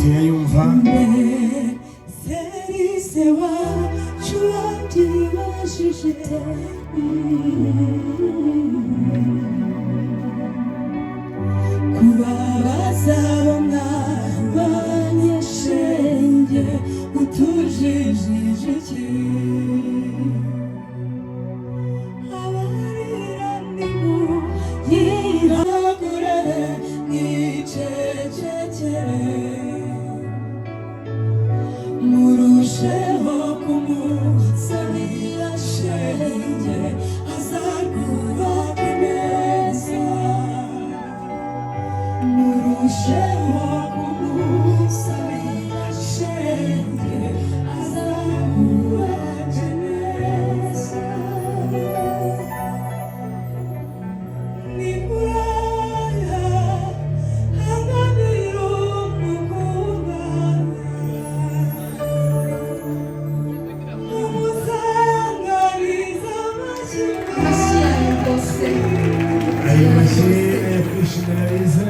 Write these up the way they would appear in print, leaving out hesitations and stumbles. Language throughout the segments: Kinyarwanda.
tuyayumva. kubabaza abanyeshenge utujijije iki abarira nimuyiragure mwicecekere murusheho kumusabira shenge azarwubake neza murusheho kumusabira shenge azarwubake neza nimuraya hanganira umukungana umuzangariza amashyi yose ayo mashyi yo kwishimiriza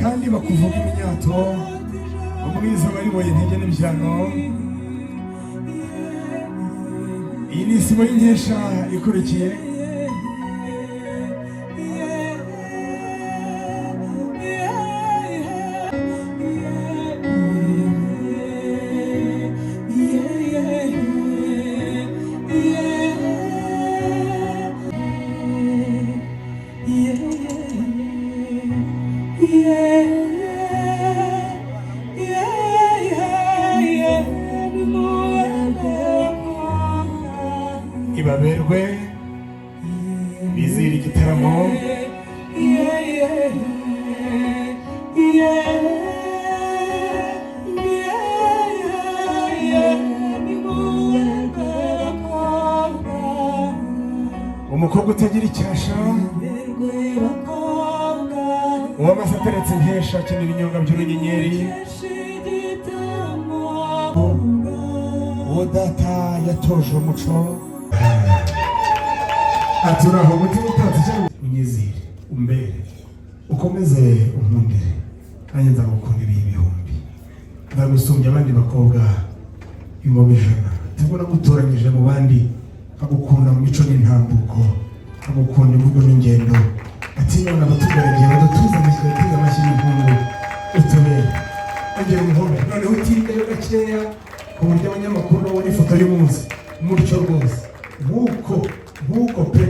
kandi bakuvuga imyato umwiza wariboye intege n'ibyano. Iyi ni isibo y'inkesha ikurikiye. Ibaberwe bizira igitaramo umukobwa utagira icyasha uw'amase ateretse inkesha akenera ibinyonga by'urunyenyeri uwo data yatoje umuco aturaho umutima utatse cyangwa unyizire umbere ukomeze unkundire nanjye nzagukundira ibihumbi ndagusumbya abandi bakobwa ibihumbi 100 tubwo nagutoranyije mu bandi nkagukunda mu mico n'intambuko nkagukunda imvugo n'ingendo ati none abatugaragiye badatuza amashyi y'impungu utubere ongera umuhome noneho utindeyo gakeya ku buryo abanyamakuru babona ifoto y'umunsi umutyo rwose nk'uko pe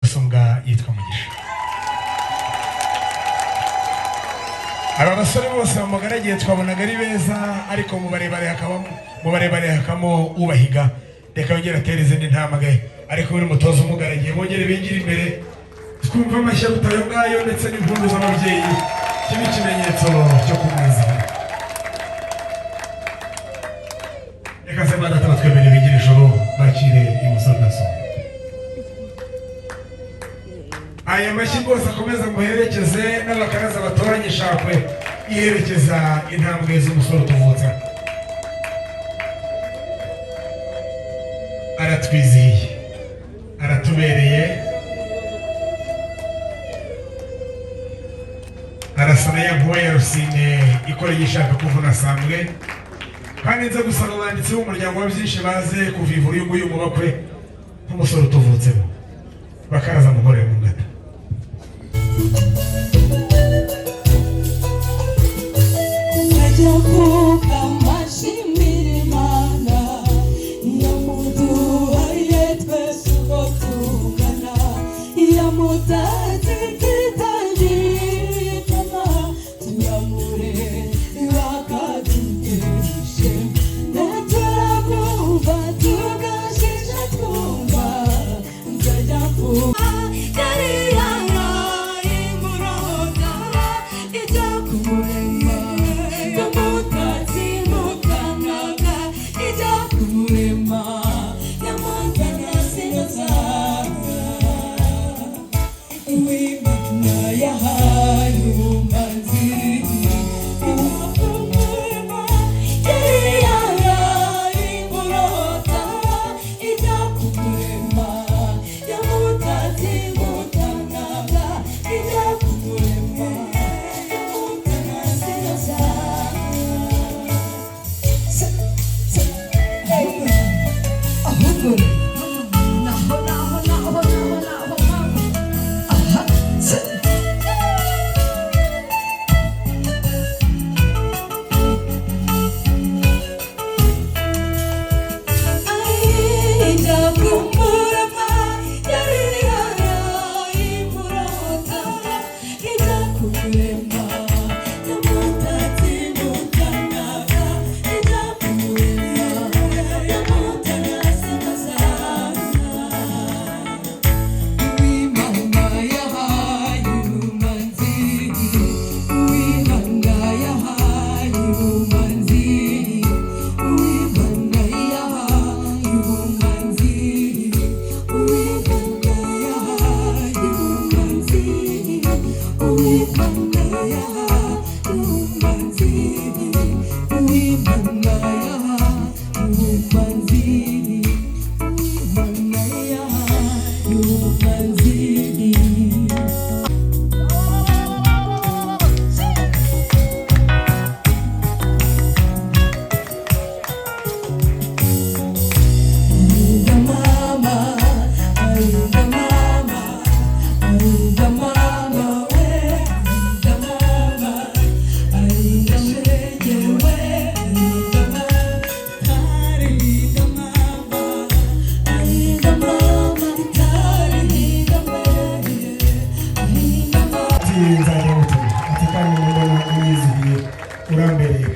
Sumbwa yitwa Mugisha. Aba basore bose bamugaragiye twabonaga ari beza, ariko mu barebare hakamo ubahiga. Reka yongera atera izindi ntambwe, ariko buri mutozo umugaragiye bongere bingira imbere, twumva amashyi butayo bwayo ndetse n'impundu z'ababyeyi. Iki ni ikimenyetso cyo kumwizera. Reka se Mana tubatwemere bigira ijoro bakire imusodaso. Aya mashyi rwose akomeza muherekeze n'abakaraza batoranye ishakwe iherekeza intambwe z'umusore utuvutse. Aratwizihiye, aratubereye, arasana ya nkuba ya Rusine ikoreye ishaka kuvuna sambwe. Kandi nza gusaba abanditsi b'umuryango wa byinshi baze kuvivura uyu nguyu mu bakwe nk'umusore utuvutsemo, bakaraza muhorere mu ngata.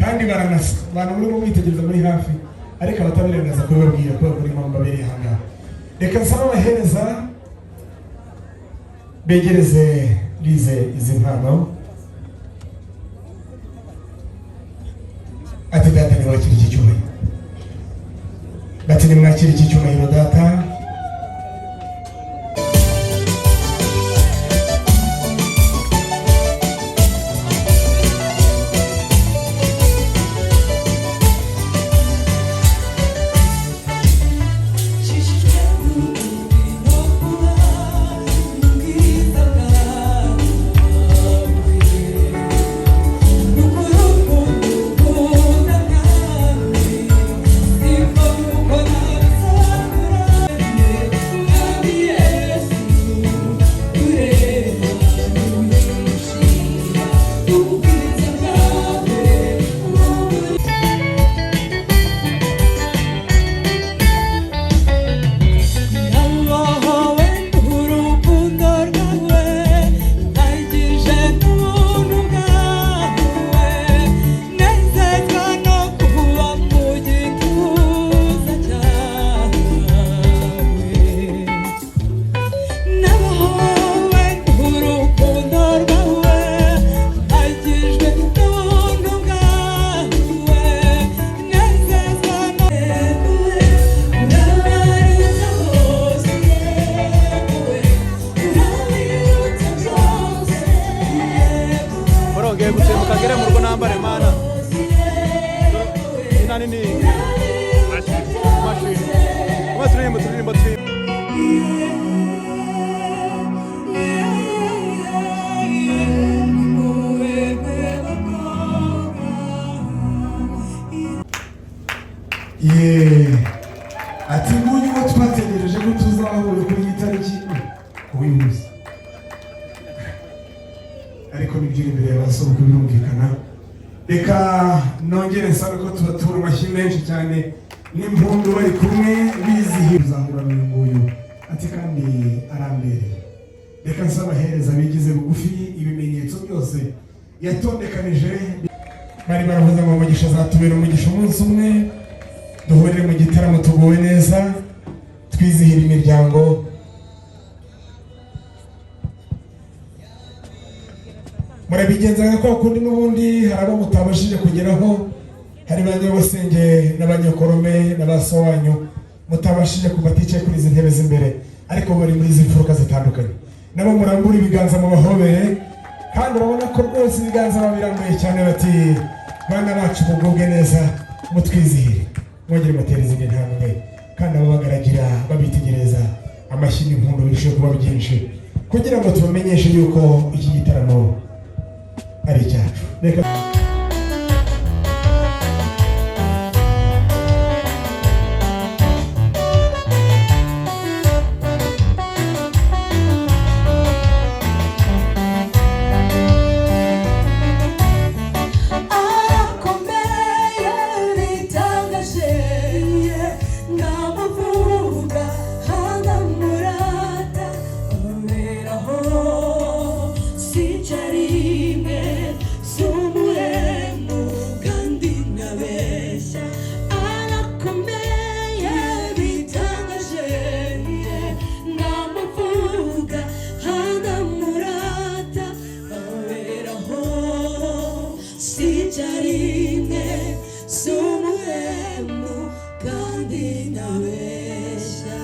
Kandi abantu muri mwitegereza muri hafi, ariko abatabirengaza kubabwira ko bakora impamvu babereye hano. Reka nsaba abahereza begereze Lize izi mpano. Ati data ni wakiri iki cyumweru. Bati ni mwakiri iki cyumweru data. ngiye gusimbuka ngere mu rugo nambare mana ina nini mashini turirimbo ati nguyu ngo twategereje ko tuzahura kuri iyi tariki uyu munsi, ariko nibyo imbere y'abasohoka birumvikana. Reka nongere nsabe ko tubatura amashyi menshi cyane n'impundu bari kumwe bizihiwe kuzahura n'uyu nguyu ati kandi arambereye. Reka nsaba ahereza bigize bugufi ibimenyetso byose yatondekanije. Bari baravuze ngo umugisha azatubera umugisha umunsi umwe, duhurire mu gitaramo tuguwe neza, twizihira imiryango. Murabigenzaga ko kundi n'ubundi hari abo mutabashije kugeraho, hari ba nyabasenge n'abanyakorome n'abasowanyu mutabashije kubaticaye kuri izi ntebe z'imbere, ariko bari muri izi mfuruka zitandukanye. Nabo murambura ibiganza mu bahobere, kandi urabona ko rwose ibiganza babirambuye cyane, bati bana bacu mugubwe neza, mutwizihire, mwongere mutere izindi ntambwe, kandi ababagaragira babitegereza amashyi n'impundu birusheho kuba byinshi, kugira ngo tubamenyeshe yuko iki gitaramo ari icyacu. Reka Jarine sumuhemu kandi nabesha